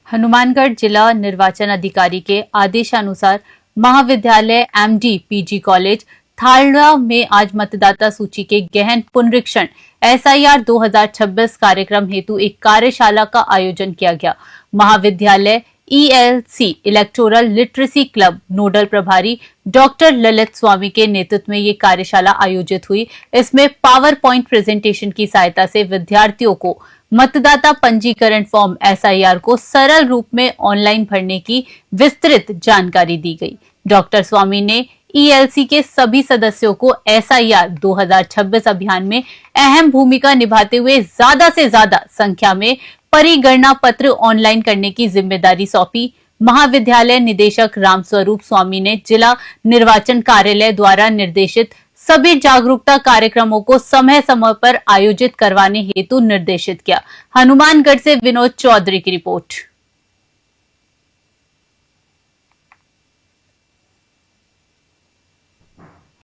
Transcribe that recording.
हनुमानगढ़ जिला निर्वाचन अधिकारी के आदेशानुसार महाविद्यालय एमडी पीजी कॉलेज थालड़ा में आज मतदाता सूची के गहन पुनरीक्षण एसआईआर 2026 कार्यक्रम हेतु एक कार्यशाला का आयोजन किया गया। महाविद्यालय ELC electoral literacy club nodal प्रभारी डॉक्टर ललित स्वामी के नेतृत्व में ये कार्यशाला आयोजित हुई। इसमें पावर पॉइंट प्रेजेंटेशन की सहायता से विद्यार्थियों को मतदाता पंजीकरण फॉर्म एसआईआर को सरल रूप में ऑनलाइन भरने की विस्तृत जानकारी दी गई। डॉक्टर स्वामी ने ईएलसी के सभी सदस्यों को एसआईआर 2026 अभियान में अहम भूमिका निभाते हुए ज्यादा से ज्यादा संख्या में परिगणना पत्र ऑनलाइन करने की जिम्मेदारी सौंपी। महाविद्यालय निदेशक रामस्वरूप स्वामी ने जिला निर्वाचन कार्यालय द्वारा निर्देशित सभी जागरूकता कार्यक्रमों को समय समय पर आयोजित करवाने हेतु निर्देशित किया। हनुमानगढ़ से विनोद चौधरी की रिपोर्ट।